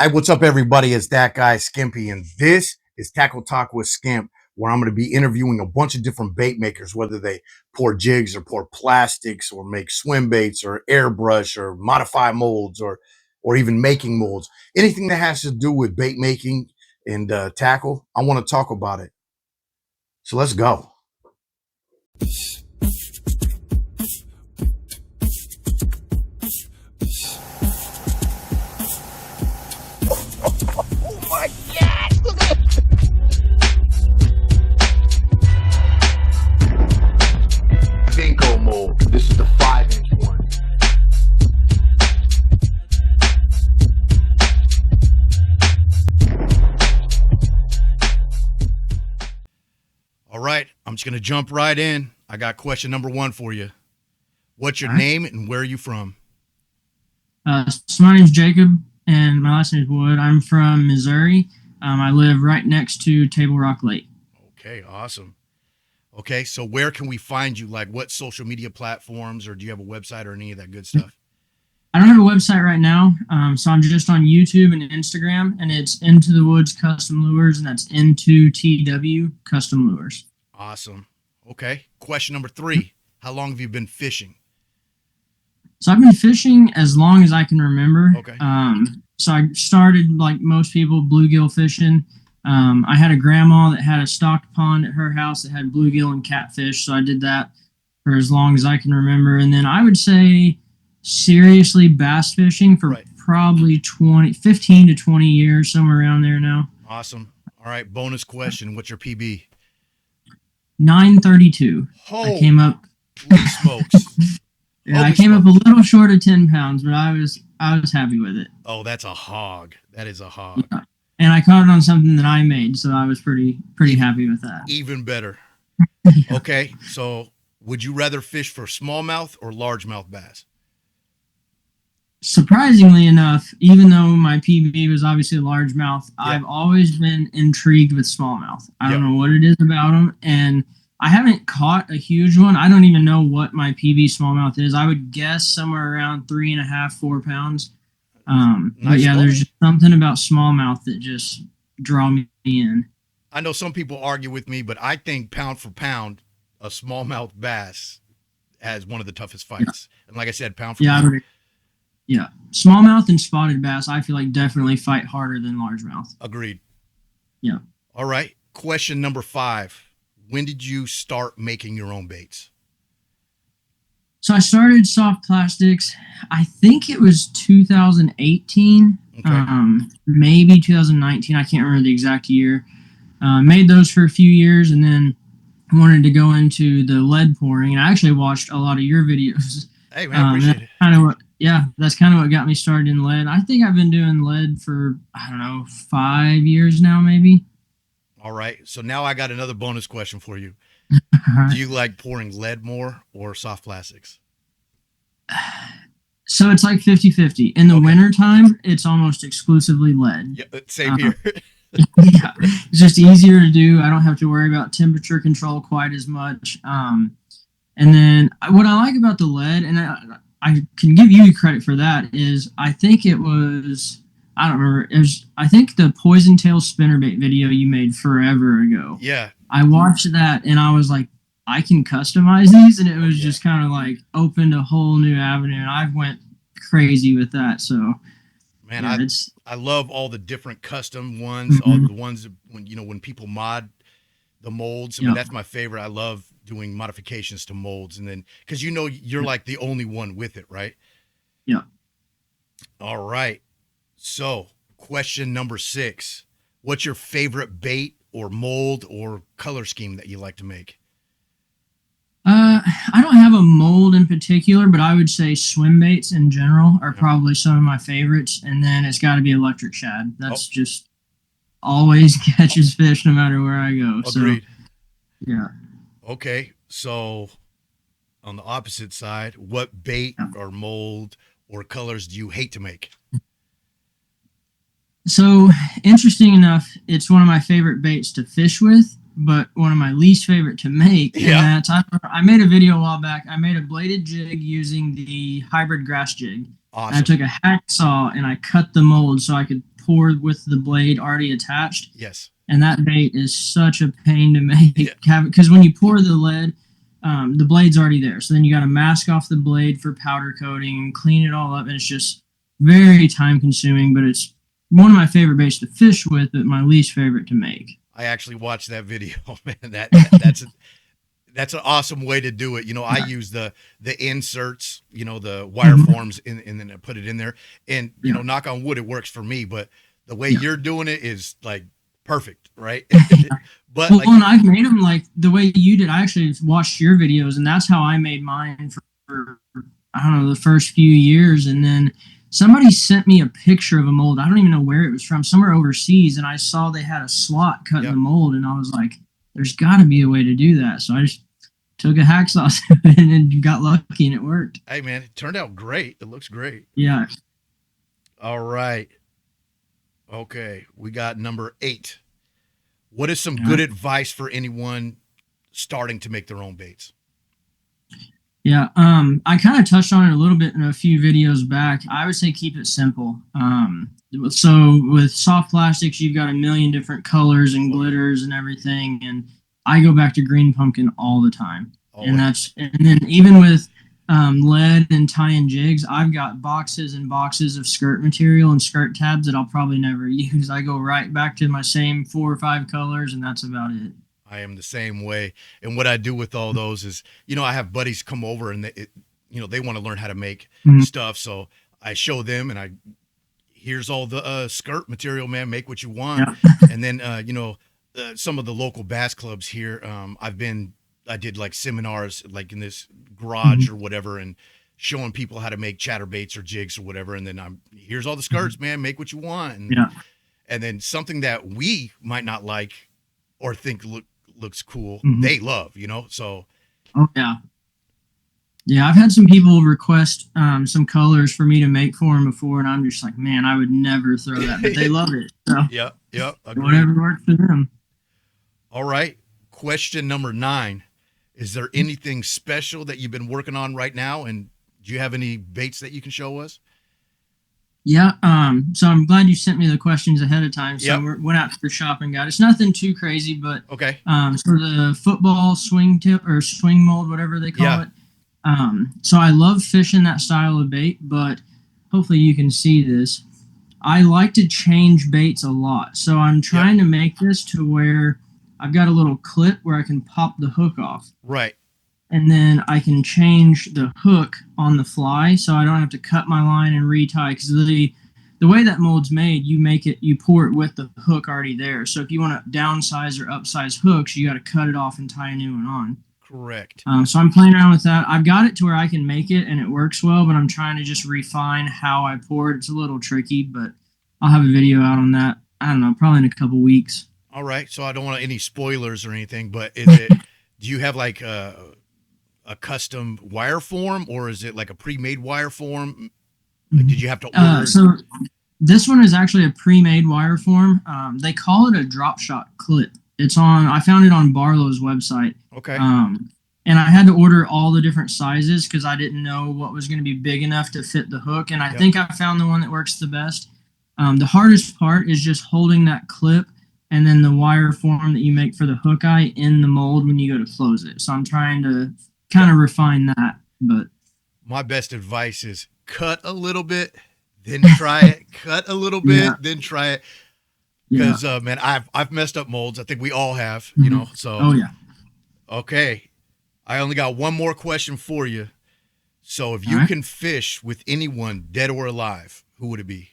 Hey, what's up, everybody? It's that guy, Skimpy, and this is Tackle Talk with Skimp, where I'm going to be interviewing a bunch of different bait makers, whether they pour jigs or pour plastics or make swim baits or airbrush or modify molds or even making molds. Anything that has to do with bait making and tackle, I want to talk about it. So let's go. Mold. This is the 5-inch one. All right, I'm just gonna jump right in. I got question number 1 for you. What's your name and where are you from? So my name's Jacob and my last name is Wood. I'm from Missouri. I live right next to Table Rock Lake. Okay, awesome. Okay, so where can we find you? Like what social media platforms, or do you have a website or any of that good stuff? I don't have a website right now, so I'm just on YouTube and Instagram, and it's Into the Woods Custom Lures, and that's N2TW Custom Lures. Awesome. Okay, question number 3. How long have you been fishing? So I've been fishing as long as I can remember. Okay. So I started, like most people, bluegill fishing. I had a grandma that had a stocked pond at her house that had bluegill and catfish, so I did that for as long as I can remember. And then I would say seriously bass fishing for probably 15 to 20 years, somewhere around there now. Awesome. All right, bonus question. What's your PB? 932. Oh, I came up. Holy smokes. Yeah, I came up a little short of 10 pounds, but I was happy with it. Oh, that's a hog. That is a hog. Yeah. And I caught it on something that I made, so I was pretty happy with that. Even better. Yeah. Okay, so would you rather fish for smallmouth or largemouth bass? Surprisingly enough, even though my PB was obviously a largemouth, I've always been intrigued with smallmouth. I don't know what it is about them, and I haven't caught a huge one. I don't even know what my PB smallmouth is. I would guess somewhere around 3.5, 4 pounds. But yeah, there's just something about smallmouth that just draw me in. I know some people argue with me, but I think pound for pound, a smallmouth bass has one of the toughest fights. And like I said, pound for pound. Yeah, smallmouth and spotted bass, I feel like definitely fight harder than largemouth. Agreed. Yeah. All right. Question number 5. When did you start making your own baits? So I started soft plastics, I think it was 2018, maybe 2019. I can't remember the exact year. Made those for a few years and then wanted to go into the lead pouring. And I actually watched a lot of your videos. Hey, man, I appreciate it. That's kind of what got me started in lead. I think I've been doing lead for, I don't know, 5 years now, maybe. All right. So now I got another bonus question for you. Do you like pouring lead more or soft plastics? So it's like 50-50. In the wintertime, it's almost exclusively lead. Yeah, same here. Yeah, it's just easier to do. I don't have to worry about temperature control quite as much. And then what I like about the lead, and I can give you credit for that, is I think it was, I don't remember, I think the Poison Tail spinnerbait video you made forever ago. Yeah. I watched that and I was like, I can customize these, and it was just kind of like opened a whole new avenue, and I went crazy with that. So, man, yeah, I love all the different custom ones, all the ones when people mod the molds. I mean, that's my favorite. I love doing modifications to molds, and then because you're like the only one with it, right? Yeah. All right. So, question number 6: what's your favorite bait or mold or color scheme that you like to make? I don't have a mold in particular, but I would say swim baits in general are probably some of my favorites. And then it's got to be electric shad. That's just always catches fish no matter where I go. Agreed. So, yeah. Okay. So on the opposite side, what bait or mold or colors do you hate to make? So interesting enough, it's one of my favorite baits to fish with, but one of my least favorite to make. Yeah. And that's, I made a video a while back. I made a bladed jig using the hybrid grass jig. And I Awesome. took a hacksaw and I cut the mold so I could pour with the blade already attached. Yes. And that bait is such a pain to make Yeah. because when you pour the lead, the blade's already there. So then you got to mask off the blade for powder coating and clean it all up. And it's just very time consuming, but it's one of my favorite baits to fish with, but my least favorite to make. I actually watched that video, man. That's an awesome way to do it. You know, I use the inserts, you know, the wire forms, and then I put it in there. And you know, knock on wood, it works for me. But the way you're doing it is like perfect, right? But Well, like, and I've made them like the way you did. I actually watched your videos, and that's how I made mine for I don't know, the first few years. And then somebody sent me a picture of a mold. I don't even know where it was from, somewhere overseas, and I saw they had a slot cut in the mold, and I was like, "There's got to be a way to do that." So I just took a hacksaw and then got lucky, and it worked. hey, man, it turned out great. It looks great. Yeah. All right. Okay, we got number 8. What is some good advice for anyone starting to make their own baits? Yeah, I kind of touched on it a little bit in a few videos back. I would say keep it simple. So with soft plastics, you've got a million different colors and glitters and everything, and I go back to green pumpkin all the time. And then even with lead and tie-in jigs, I've got boxes and boxes of skirt material and skirt tabs that I'll probably never use. I go right back to my same 4 or 5 colors, and that's about it. I am the same way. And what I do with all those is, you know, I have buddies come over and they want to learn how to make stuff. So I show them and here's all the skirt material, man, make what you want. And then, some of the local bass clubs here, I did like seminars like in this garage or whatever, and showing people how to make chatterbaits or jigs or whatever. And then here's all the skirts, man, make what you want. And then something that we might not like or think looks cool, they love, you know? So. Yeah, I've had some people request some colors for me to make for them before, and I'm just like, man, I would never throw that, but they love it. So whatever works for them. All right. Question number 9. Is there anything special that you've been working on right now? And do you have any baits that you can show us? Yeah. So I'm glad you sent me the questions ahead of time. So we went out to the shop and got it. It's nothing too crazy, but for the football swing tip or swing mold, whatever they call it. So I love fishing that style of bait, but hopefully you can see this. I like to change baits a lot. So I'm trying to make this to where I've got a little clip where I can pop the hook off. Right. And then I can change the hook on the fly, so I don't have to cut my line and retie. Because the way that mold's made, you pour it with the hook already there. So if you want to downsize or upsize hooks, you got to cut it off and tie a new one on. Correct. So I'm playing around with that. I've got it to where I can make it and it works well, but I'm trying to just refine how I pour it. It's a little tricky, but I'll have a video out on that. I don't know, probably in a couple weeks. All right. So I don't want any spoilers or anything, but do you have like a custom wire form, or is it like a pre-made wire form? Like, did you have to order? So this one is actually a pre-made wire form. They call it a drop shot clip. I found it on Barlow's website. Okay. And I had to order all the different sizes because I didn't know what was going to be big enough to fit the hook. And I think I found the one that works the best. The hardest part is just holding that clip and then the wire form that you make for the hook eye in the mold when you go to close it. So I'm trying to kind of refine that. But my best advice is cut a little bit, then try it. Cut a little bit, then try it. Because man, I've messed up molds. I think we all have, you know. So okay, I only got one more question for you. So if you can fish with anyone, dead or alive, who would it be?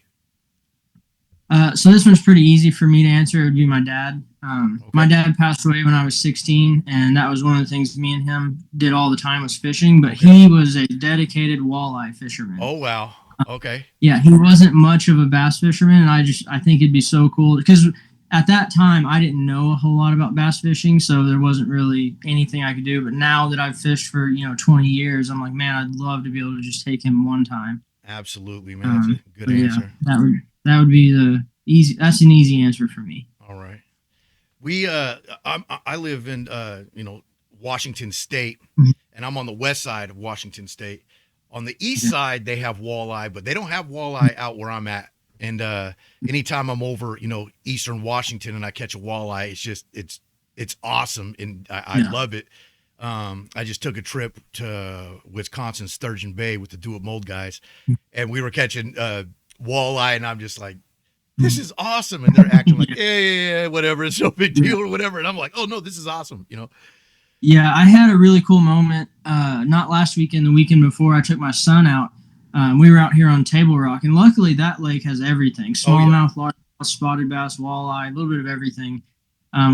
So this one's pretty easy for me to answer. It would be my dad. My dad passed away when I was 16, and that was one of the things me and him did all the time was fishing. But he was a dedicated walleye fisherman. Oh wow. Okay. Yeah, he wasn't much of a bass fisherman, and I think it'd be so cool because at that time I didn't know a whole lot about bass fishing, so there wasn't really anything I could do. But now that I've fished for 20 years, I'm like, man, I'd love to be able to just take him one time. Absolutely, man. That's a good answer. That would be that's an easy answer for me. All right. I live in Washington State, and I'm on the west side of Washington State On the east side, they have walleye, but they don't have walleye out where I'm at. And anytime I'm over, Eastern Washington and I catch a walleye, it's awesome, and I love it. I just took a trip to Wisconsin Sturgeon Bay with the do-it-mold guys, and we were catching walleye, and I'm just like, this is awesome. And they're acting like, yeah, whatever, it's no big deal or whatever. And I'm like, oh no, this is awesome, Yeah, I had a really cool moment. Not last weekend, the weekend before, I took my son out. We were out here on Table Rock, and luckily that lake has everything: smallmouth, largemouth, spotted bass, walleye, a little bit of everything.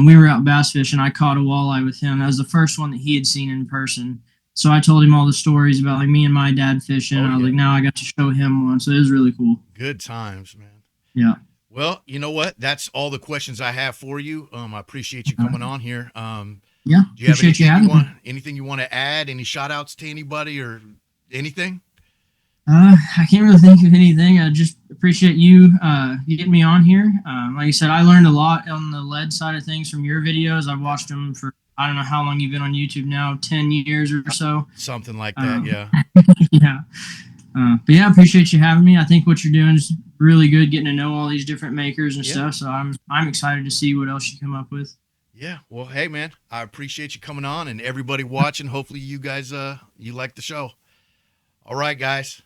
We were out bass fishing. I caught a walleye with him. That was the first one that he had seen in person. So I told him all the stories about like me and my dad fishing. I was like, now I got to show him one. So it was really cool. Good times, man. Yeah. Well, you know what? That's all the questions I have for you. I appreciate you coming on here. Yeah. Do you have anything you want to add? Any shout outs to anybody or anything? I can't really think of anything. I just appreciate you getting me on here. Like I said, I learned a lot on the lead side of things from your videos. I've watched them for, I don't know how long you've been on YouTube now, 10 years or so. Something like that, yeah. Yeah. But yeah, I appreciate you having me. I think what you're doing is really good, getting to know all these different makers and stuff. So I'm excited to see what else you come up with. Yeah. Well, hey man, I appreciate you coming on, and everybody watching. Hopefully you guys you like the show. All right, guys.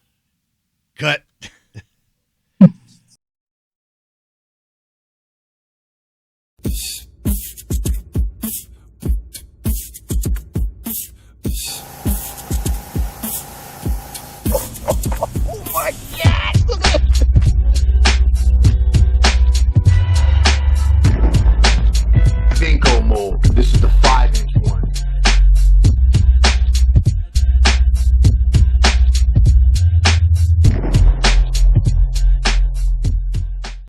Cut.